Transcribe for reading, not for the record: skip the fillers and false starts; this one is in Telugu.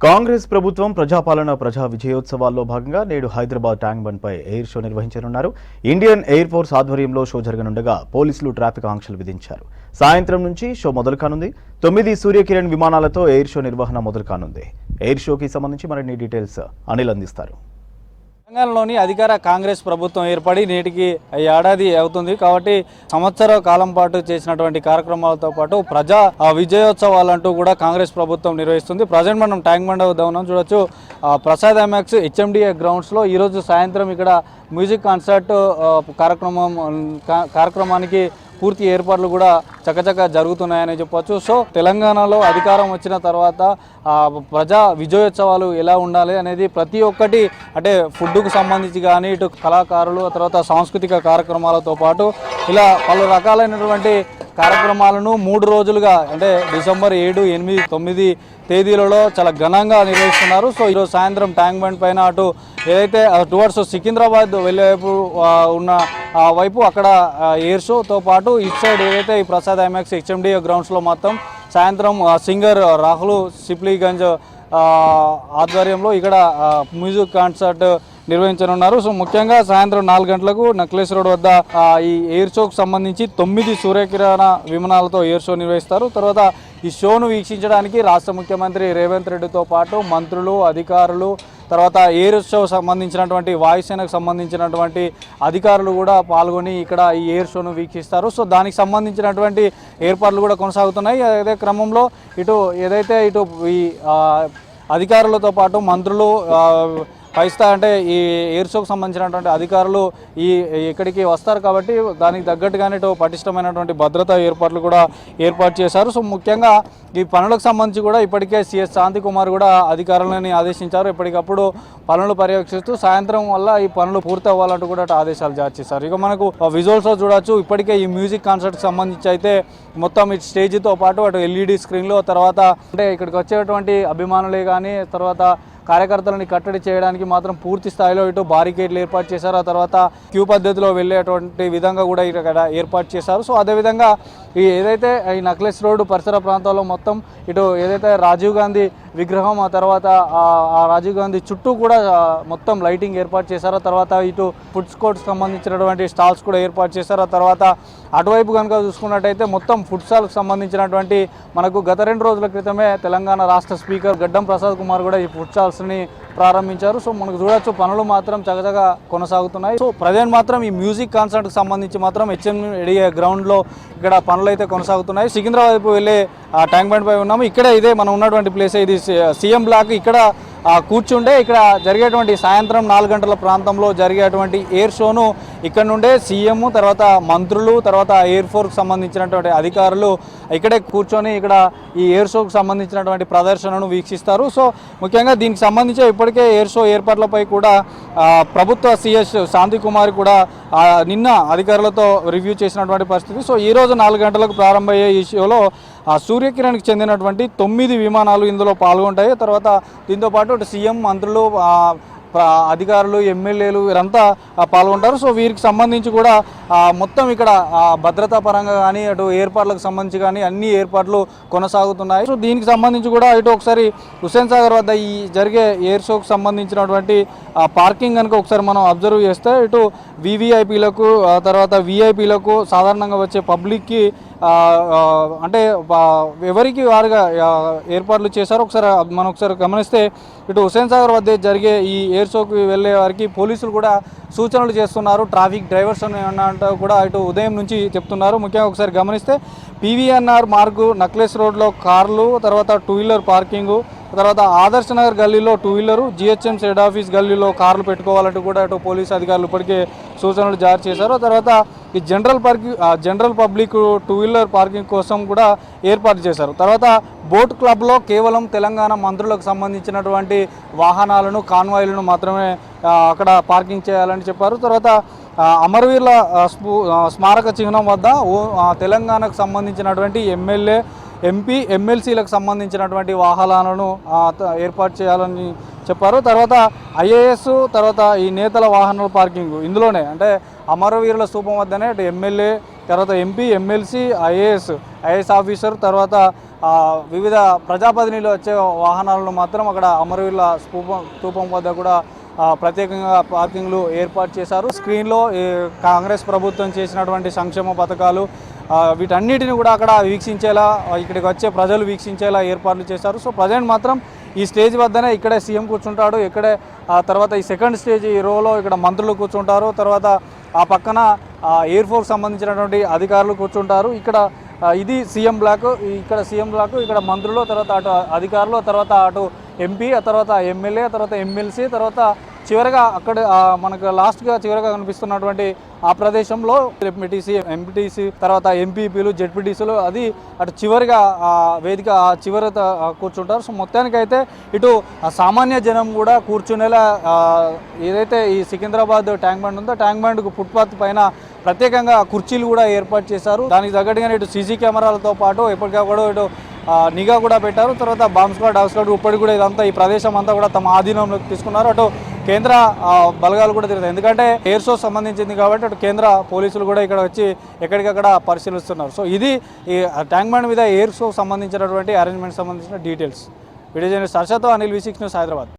కాంగ్రెస్ ప్రభుత్వం ప్రజాపాలన ప్రజా విజయోత్సవాల్లో భాగంగా నేడు హైదరాబాద్ ట్యాంక్ బండ్ పై ఎయిర్ షో నిర్వహించనున్నారు. ఇండియన్ ఎయిర్ ఫోర్స్ ఆధ్వర్యంలో షో జరగనుండగా పోలీసులు ట్రాఫిక్ ఆంక్షలు విధించారు. సాయంత్రం నుంచి షో మొదలు కానుంది. 9 సూర్యకిరణ్ విమానాలతో ఎయిర్ షో నిర్వహణ మొదలు కానుంది. ఎయిర్ షోకి సంబంధించి మరిన్ని డీటెయిల్స్ అనిల్ అందిస్తారు. తెలంగాణలోని అధికార కాంగ్రెస్ ప్రభుత్వం ఏర్పడి నేటికి ఏడాది అవుతుంది కాబట్టి సంవత్సర కాలం పాటు చేసినటువంటి కార్యక్రమాలతో పాటు ప్రజా విజయోత్సవాలంటూ కూడా కాంగ్రెస్ ప్రభుత్వం నిర్వహిస్తుంది. ప్రజెంట్ మనం ట్యాంక్ బండ్ వద్ద ఉన్నాం, చూడొచ్చు. ప్రసాద్ ఎంఎక్స్ హెచ్ఎండిఏ గ్రౌండ్స్లో ఈరోజు సాయంత్రం ఇక్కడ మ్యూజిక్ కాన్సర్ట్ కార్యక్రమానికి పూర్తి ఏర్పాట్లు కూడా చకచక జరుగుతున్నాయని చెప్పొచ్చు. సో తెలంగాణలో అధికారం వచ్చిన తర్వాత ప్రజా విజయోత్సవాలు ఎలా ఉండాలి అనేది ప్రతి ఒక్కటి, అంటే ఫుడ్కు సంబంధించి కానీ, ఇటు కళాకారులు, తర్వాత సాంస్కృతిక కార్యక్రమాలతో పాటు ఇలా పలు రకాలైనటువంటి కార్యక్రమాలను 3 రోజులుగా, అంటే డిసెంబర్ 7, 8, 9 తేదీలలో చాలా ఘనంగా నిర్వహిస్తున్నారు. సో ఈరోజు సాయంత్రం ట్యాంక్ బండ్ పైన అటు ఏదైతే టువర్డ్స్ సికింద్రాబాద్ వెళ్ళే వైపు ఉన్న వైపు అక్కడ ఎయిర్ షోతో పాటు ఇటు సైడ్ ఏదైతే ఈ ప్రసాద్ ఐమాక్స్ హెచ్ఎండిఏ గ్రౌండ్స్లో మొత్తం సాయంత్రం సింగర్ రాహుల్ సిప్లీగంజ్ ఆధ్వర్యంలో ఇక్కడ మ్యూజిక్ కాన్సర్ట్ నిర్వహించనున్నారు. సో ముఖ్యంగా సాయంత్రం 4 గంటలకు నెక్లెస్ రోడ్ వద్ద ఈ ఎయిర్ షోకు సంబంధించి 9 సూర్యకిరణ విమానాలతో ఎయిర్ షో నిర్వహిస్తారు. తర్వాత ఈ షోను వీక్షించడానికి రాష్ట్ర ముఖ్యమంత్రి రేవంత్ రెడ్డితో పాటు మంత్రులు, అధికారులు, తర్వాత ఎయిర్ షో సంబంధించినటువంటి వాయుసేనకు సంబంధించినటువంటి అధికారులు కూడా పాల్గొని ఇక్కడ ఈ ఎయిర్ షోను వీక్షిస్తారు. సో దానికి సంబంధించినటువంటి ఏర్పాట్లు కూడా కొనసాగుతున్నాయి. అదే క్రమంలో ఇటు ఈ అధికారులతో పాటు మంత్రులు, అంటే ఈ ఎయిర్ షోకు సంబంధించినటువంటి అధికారులు ఇక్కడికి వస్తారు కాబట్టి దానికి తగ్గట్టుగానే ఇటు పటిష్టమైనటువంటి భద్రతా ఏర్పాట్లు కూడా ఏర్పాటు చేశారు. సో ముఖ్యంగా ఈ పనులకు సంబంధించి కూడా ఇప్పటికే సిఎస్ శాంతి కుమార్ కూడా అధికారులని ఆదేశించారు. ఎప్పటికప్పుడు పనులు పర్యవేక్షిస్తూ సాయంత్రం వల్ల ఈ పనులు పూర్తి అవ్వాలంటూ కూడా ఆదేశాలు జారీ చేశారు. ఇక మనకు విజువల్స్లో చూడొచ్చు. ఇప్పటికే ఈ మ్యూజిక్ కాన్సర్ట్కి సంబంధించి అయితే మొత్తం ఈ స్టేజ్తో పాటు అటు ఎల్ఈడి స్క్రీన్లో, తర్వాత అంటే ఇక్కడికి వచ్చేటువంటి అభిమానులే కానీ, తర్వాత కార్యకర్తలని కట్టడి చేయడానికి మాత్రం పూర్తి స్థాయిలో ఇటు బారికేడ్లు ఏర్పాటు చేశారు. ఆ తర్వాత క్యూ పద్ధతిలో వెళ్ళేటువంటి విధంగా కూడా ఇక్కడ ఏర్పాటు చేశారు. సో అదేవిధంగా ఏదైతే ఈ నెక్లెస్ రోడ్డు పరిసర ప్రాంతాల్లో మొత్తం ఇటు ఏదైతే రాజీవ్ గాంధీ విగ్రహం, ఆ తర్వాత ఆ రాజీవ్ గాంధీ చుట్టూ కూడా మొత్తం లైటింగ్ ఏర్పాటు చేశారు. ఆ తర్వాత ఇటు ఫుడ్ కోర్ట్కి సంబంధించినటువంటి స్టాల్స్ కూడా ఏర్పాటు చేశారు. ఆ తర్వాత అటువైపు కనుక చూసుకున్నట్టయితే మొత్తం ఫుడ్ స్టాల్కి సంబంధించినటువంటి మనకు గత 2 రోజుల క్రితమే తెలంగాణ రాష్ట్ర స్పీకర్ గడ్డం ప్రసాద్ కుమార్ కూడా ఈ ఫుడ్ స్టాల్స్ని ప్రారంభించారు. సో మనకు చూడొచ్చు పనులు మాత్రం చకచగా కొనసాగుతున్నాయి. సో ప్రజెంట్ మాత్రం ఈ మ్యూజిక్ కాన్సర్ట్కి సంబంధించి మాత్రం హెచ్ఎండిఏ గ్రౌండ్లో ఇక్కడ పనులు అయితే కొనసాగుతున్నాయి. సికింద్రాబాద్ వైపు వెళ్ళే ట్యాంక్ బండ్ పై ఉన్నాము. ఇక్కడే ఇదే మనం ఉన్నటువంటి ప్లేస్, ఇది సీఎం బ్లాక్. ఇక్కడ కూర్చుంటే ఇక్కడ జరిగేటువంటి సాయంత్రం 4 గంటల ప్రాంతంలో జరిగేటువంటి ఎయిర్ షోను ఇక్కడ నుండే సీఎం, తర్వాత మంత్రులు, తర్వాత ఎయిర్ ఫోర్స్కి సంబంధించినటువంటి అధికారులు ఇక్కడే కూర్చొని ఇక్కడ ఈ ఎయిర్ షోకు సంబంధించినటువంటి ప్రదర్శనను వీక్షిస్తారు. సో ముఖ్యంగా దీనికి సంబంధించి ఇప్పటికే ఎయిర్ షో ఏర్పాట్లపై కూడా ప్రభుత్వ సిఎస్ శాంతి కుమార్ కూడా నిన్న అధికారులతో రివ్యూ చేసినటువంటి పరిస్థితి. సో ఈరోజు 4 గంటలకు ప్రారంభమయ్యే ఈ షోలో సూర్యకిరణ్కి చెందినటువంటి 9 విమానాలు ఇందులో పాల్గొంటాయి. తర్వాత దీంతోపాటు సీఎం, మంత్రులు, అధికారులు, ఎమ్మెల్యేలు వీరంతా పాల్గొంటారు. సో వీరికి సంబంధించి కూడా మొత్తం ఇక్కడ భద్రతా పరంగా కానీ, అటు ఏర్పాట్లకు సంబంధించి కానీ అన్ని ఏర్పాట్లు కొనసాగుతున్నాయి. సో దీనికి సంబంధించి కూడా ఇటు ఒకసారి హుస్సేన్ సాగర్ వద్ద ఈ జరిగే ఎయిర్ షోకు సంబంధించినటువంటి పార్కింగ్ కనుక ఒకసారి మనం అబ్జర్వ్ చేస్తే ఇటు వివిఐపీలకు, తర్వాత విఐపీలకు, సాధారణంగా వచ్చే పబ్లిక్కి అంటే ఎవరికి వారుగా ఏర్పాట్లు చేశారో ఒకసారి గమనిస్తే ఇటు హుస్సేన్ సాగర్ వద్ద జరిగే ఈ ఎయిర్ షోకి వెళ్ళే వారికి పోలీసులు కూడా సూచనలు చేస్తున్నారు. ట్రాఫిక్ డ్రైవర్స్ అంటే కూడా ఇటు ఉదయం నుంచి చెప్తున్నారు. ముఖ్యంగా ఒకసారి గమనిస్తే పివిఎన్ఆర్ మార్గు, నెక్లెస్ రోడ్లో కార్లు, తర్వాత 2 వీలర్ పార్కింగు, తర్వాత ఆదర్శ్ నగర్ గల్లీలో 2 వీలరు, జిహెచ్ఎంసీ హెడ్ ఆఫీస్ గల్లీలో కార్లు పెట్టుకోవాలంటూ కూడా ఇటు పోలీసు అధికారులు ఇప్పటికే సూచనలు జారీ చేశారు. తర్వాత ఈ జనరల్ పబ్లిక్ 2 వీలర్ పార్కింగ్ కోసం కూడా ఏర్పాటు చేశారు. తర్వాత బోట్ క్లబ్లో కేవలం తెలంగాణ మంత్రులకు సంబంధించినటువంటి వాహనాలను, కాన్వాయ్లను మాత్రమే అక్కడ పార్కింగ్ చేయాలని చెప్పారు. తర్వాత అమరవీరుల స్మారక చిహ్నం వద్ద తెలంగాణకు సంబంధించినటువంటి ఎమ్మెల్యే, ఎంపీ, ఎమ్మెల్సీలకు సంబంధించినటువంటి వాహనాలను ఏర్పాటు చేయాలని చెప్పారు. తర్వాత ఐఏఎస్, తర్వాత ఈ నేతల వాహనాల పార్కింగ్ ఇందులోనే, అంటే అమరవీరుల స్తూపం వద్దనే ఎమ్మెల్యే, తర్వాత ఎంపీ, ఎమ్మెల్సీ, ఐఏఎస్ ఆఫీసర్, తర్వాత వివిధ ప్రజాప్రతినిధులు వచ్చే వాహనాలను మాత్రం అక్కడ అమరవీరుల స్తూపం వద్ద కూడా ప్రత్యేకంగా పార్కింగ్లు ఏర్పాటు చేశారు. స్క్రీన్లో కాంగ్రెస్ ప్రభుత్వం చేసినటువంటి సంక్షేమ పథకాలు వీటన్నిటిని కూడా అక్కడ వీక్షించేలా, ఇక్కడికి వచ్చే ప్రజలు వీక్షించేలా ఏర్పాట్లు చేశారు. సో ప్రజెంట్ మాత్రం ఈ స్టేజ్ వద్దనే ఇక్కడే సీఎం కూర్చుంటాడు, ఇక్కడే తర్వాత ఈ సెకండ్ స్టేజ్ ఈ రోలో ఇక్కడ మంత్రులు కూర్చుంటారు, తర్వాత ఆ పక్కన ఎయిర్ ఫోర్స్ సంబంధించినటువంటి అధికారులు కూర్చుంటారు. ఇక్కడ ఇది సీఎం బ్లాక్, ఇక్కడ సీఎం బ్లాక్, ఇక్కడ మంత్రులు, తర్వాత అటు అధికారులు, తర్వాత అటు ఎంపీ, ఆ తర్వాత ఎమ్మెల్యే, తర్వాత ఎమ్మెల్సీ, తర్వాత చివరగా అక్కడ మనకు లాస్ట్గా చివరగా కనిపిస్తున్నటువంటి ఆ ప్రదేశంలో ఎంపీటీసీ, తర్వాత ఎంపీపీలు, జెడ్పీటీసీలు, అది అటు చివరిగా వేదిక చివర కూర్చుంటారు. సో మొత్తానికైతే ఇటు సామాన్య జనం కూడా కూర్చునేలా ఏదైతే ఈ సికింద్రాబాద్ ట్యాంక్ బండ్ ఉందో ట్యాంక్ బండ్కు ఫుట్పాత్ పైన ప్రత్యేకంగా కుర్చీలు కూడా ఏర్పాటు చేశారు. దానికి తగ్గట్టుగానే ఇటు సీసీ కెమెరాలతో పాటు ఎప్పటికప్పుడు ఇటు నిఘా కూడా పెట్టారు. తర్వాత బాంబ్ స్క్వాడ్, డాగ్ స్క్వాడ్ ఇప్పటికి కూడా ఇదంతా ఈ ప్రదేశం అంతా కూడా తమ ఆధీనంలోకి తీసుకున్నారు. అటు కేంద్ర బలగాలు కూడా తిరుగుతాయి, ఎందుకంటే ఎయిర్ షో సంబంధించింది కాబట్టి అటు కేంద్ర పోలీసులు కూడా ఇక్కడ వచ్చి ఎక్కడికక్కడ పరిశీలిస్తున్నారు. సో ఇది ఈ ట్యాంక్ బండ్ మీద ఎయిర్ షో సంబంధించినటువంటి అరేంజ్మెంట్ సంబంధించిన డీటెయిల్స్. వీడియో జర్నలిస్ట్ హర్షతో అనిల్, V6 న్యూస్, హైదరాబాద్.